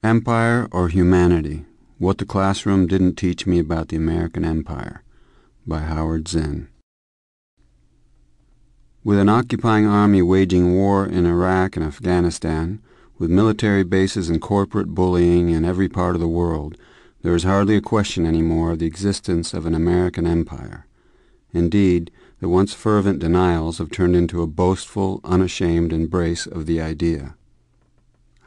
Empire or Humanity? What the Classroom Didn't Teach Me About the American Empire by Howard Zinn. With an occupying army waging war in Iraq and Afghanistan, with military bases and corporate bullying in every part of the world, there is hardly a question anymore of the existence of an American empire. Indeed, the once fervent denials have turned into a boastful, unashamed embrace of the idea.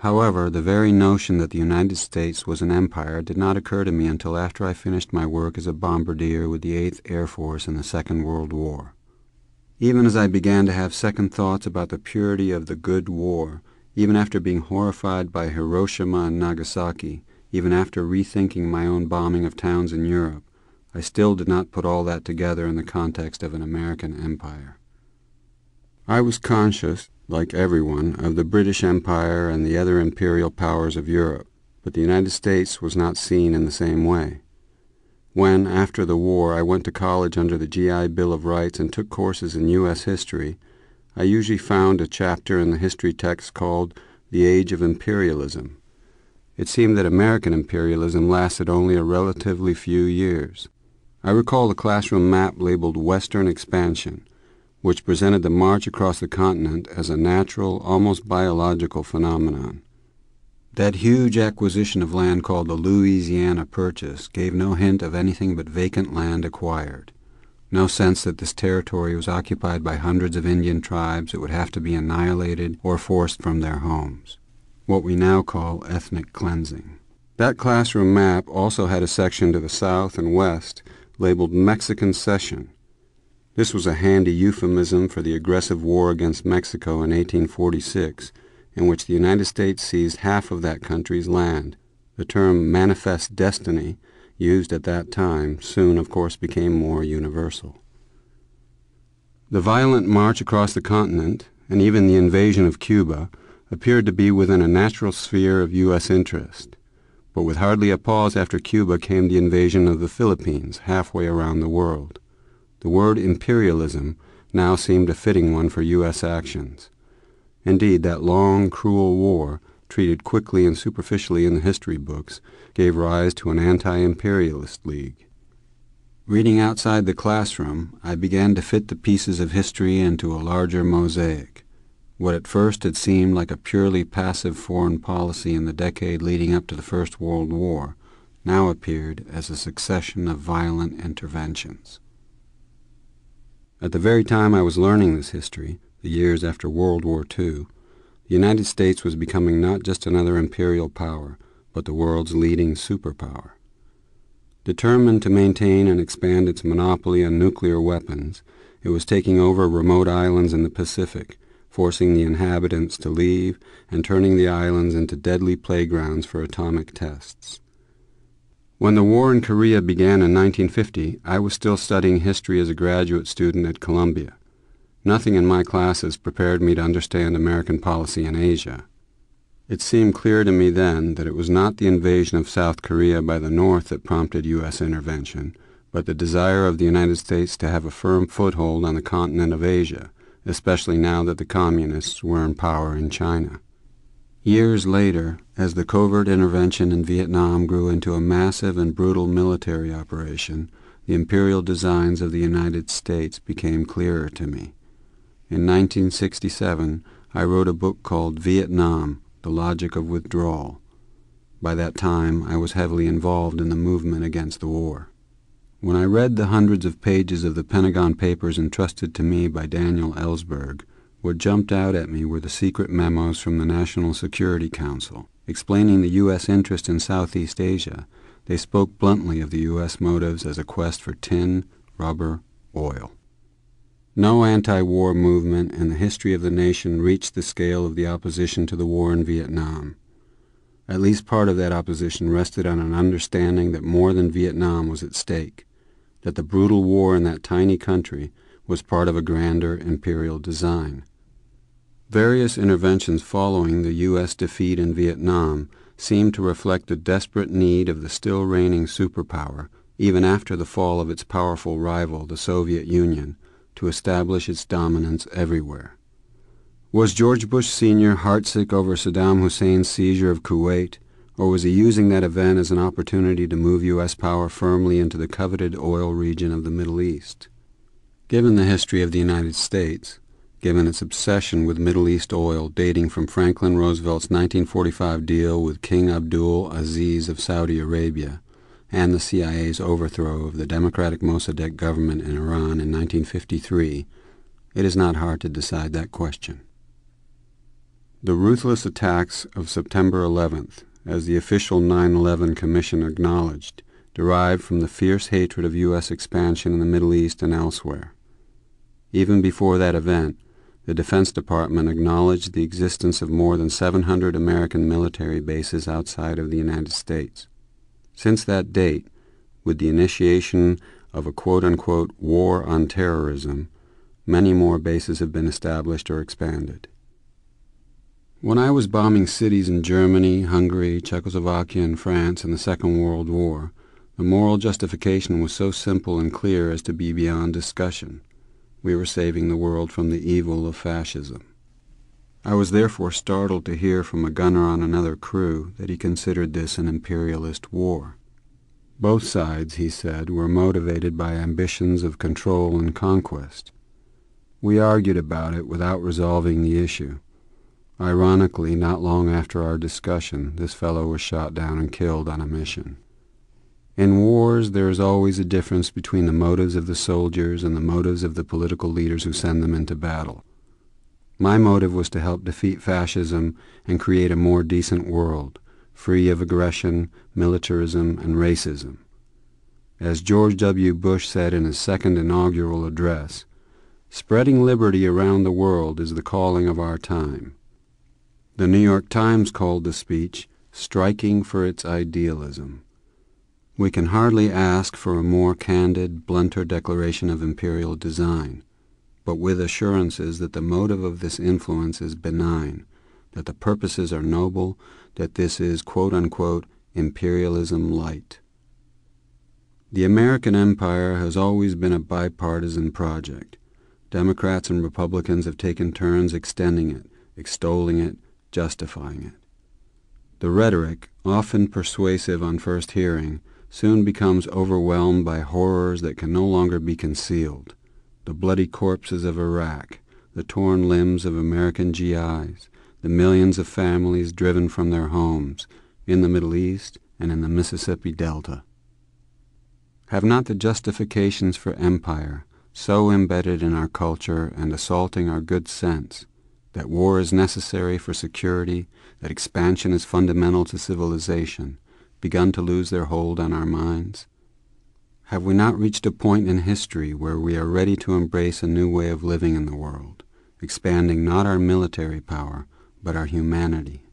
However, the very notion that the United States was an empire did not occur to me until after I finished my work as a bombardier with the 8th Air Force in the Second World War. Even as I began to have second thoughts about the purity of the good war, even after being horrified by Hiroshima and Nagasaki, even after rethinking my own bombing of towns in Europe, I still did not put all that together in the context of an American empire. I was conscious, like everyone, of the British Empire and the other imperial powers of Europe, but the United States was not seen in the same way. When, after the war, I went to college under the GI Bill of Rights and took courses in U.S. history, I usually found a chapter in the history text called The Age of Imperialism. It seemed that American imperialism lasted only a relatively few years. I recall the classroom map labeled Western Expansion, which presented the march across the continent as a natural, almost biological phenomenon. That huge acquisition of land called the Louisiana Purchase gave no hint of anything but vacant land acquired, no sense that this territory was occupied by hundreds of Indian tribes that would have to be annihilated or forced from their homes, what we now call ethnic cleansing. That classroom map also had a section to the south and west labeled Mexican Cession. This was a handy euphemism for the aggressive war against Mexico in 1846, in which the United States seized half of that country's land. The term manifest destiny, used at that time, soon of course became more universal. The violent march across the continent, and even the invasion of Cuba, appeared to be within a natural sphere of U.S. interest. But with hardly a pause after Cuba came the invasion of the Philippines, halfway around the world. The word imperialism now seemed a fitting one for U.S. actions. Indeed, that long, cruel war, treated quickly and superficially in the history books, gave rise to an anti-imperialist league. Reading outside the classroom, I began to fit the pieces of history into a larger mosaic. What at first had seemed like a purely passive foreign policy in the decade leading up to the First World War now appeared as a succession of violent interventions. At the very time I was learning this history, the years after World War II, the United States was becoming not just another imperial power, but the world's leading superpower. Determined to maintain and expand its monopoly on nuclear weapons, it was taking over remote islands in the Pacific, forcing the inhabitants to leave and turning the islands into deadly playgrounds for atomic tests. When the war in Korea began in 1950, I was still studying history as a graduate student at Columbia. Nothing in my classes prepared me to understand American policy in Asia. It seemed clear to me then that it was not the invasion of South Korea by the North that prompted U.S. intervention, but the desire of the United States to have a firm foothold on the continent of Asia, especially now that the communists were in power in China. Years later, as the covert intervention in Vietnam grew into a massive and brutal military operation, the imperial designs of the United States became clearer to me. In 1967, I wrote a book called Vietnam, The Logic of Withdrawal. By that time, I was heavily involved in the movement against the war. When I read the hundreds of pages of the Pentagon Papers entrusted to me by Daniel Ellsberg, what jumped out at me were the secret memos from the National Security Council. Explaining the U.S. interest in Southeast Asia, they spoke bluntly of the U.S. motives as a quest for tin, rubber, oil. No anti-war movement in the history of the nation reached the scale of the opposition to the war in Vietnam. At least part of that opposition rested on an understanding that more than Vietnam was at stake, that the brutal war in that tiny country was part of a grander imperial design. Various interventions following the U.S. defeat in Vietnam seemed to reflect the desperate need of the still reigning superpower, even after the fall of its powerful rival, the Soviet Union, to establish its dominance everywhere. Was George Bush Sr. heartsick over Saddam Hussein's seizure of Kuwait, Or was he using that event as an opportunity to move U.S. power firmly into the coveted oil region of the Middle East? Given the history of the United States, given its obsession with Middle East oil dating from Franklin Roosevelt's 1945 deal with King Abdul Aziz of Saudi Arabia, and the CIA's overthrow of the Democratic Mossadegh government in Iran in 1953, it is not hard to decide that question. The ruthless attacks of September 11th, as the official 9/11 Commission acknowledged, derived from the fierce hatred of U.S. expansion in the Middle East and elsewhere. Even before that event, the Defense Department acknowledged the existence of more than 700 American military bases outside of the United States. Since that date, with the initiation of a quote-unquote war on terrorism, many more bases have been established or expanded. When I was bombing cities in Germany, Hungary, Czechoslovakia, and France in the Second World War, the moral justification was so simple and clear as to be beyond discussion. We were saving the world from the evil of fascism. I was therefore startled to hear from a gunner on another crew that he considered this an imperialist war. Both sides, he said, were motivated by ambitions of control and conquest. We argued about it without resolving the issue. Ironically, not long after our discussion, this fellow was shot down and killed on a mission. In wars, there is always a difference between the motives of the soldiers and the motives of the political leaders who send them into battle. My motive was to help defeat fascism and create a more decent world, free of aggression, militarism, and racism. As George W. Bush said in his second inaugural address, "Spreading liberty around the world is the calling of our time." The New York Times called the speech "striking for its idealism." We can hardly ask for a more candid, blunter declaration of imperial design, but with assurances that the motive of this influence is benign, that the purposes are noble, that this is quote-unquote imperialism light. The American empire has always been a bipartisan project. Democrats and Republicans have taken turns extending it, extolling it, justifying it. The rhetoric, often persuasive on first hearing, soon becomes overwhelmed by horrors that can no longer be concealed. The bloody corpses of Iraq, the torn limbs of American GIs, the millions of families driven from their homes in the Middle East and in the Mississippi Delta. Have not the justifications for empire so embedded in our culture and assaulting our good sense that war is necessary for security, that expansion is fundamental to civilization, begun to lose their hold on our minds? Have we not reached a point in history where we are ready to embrace a new way of living in the world, expanding not our military power, but our humanity?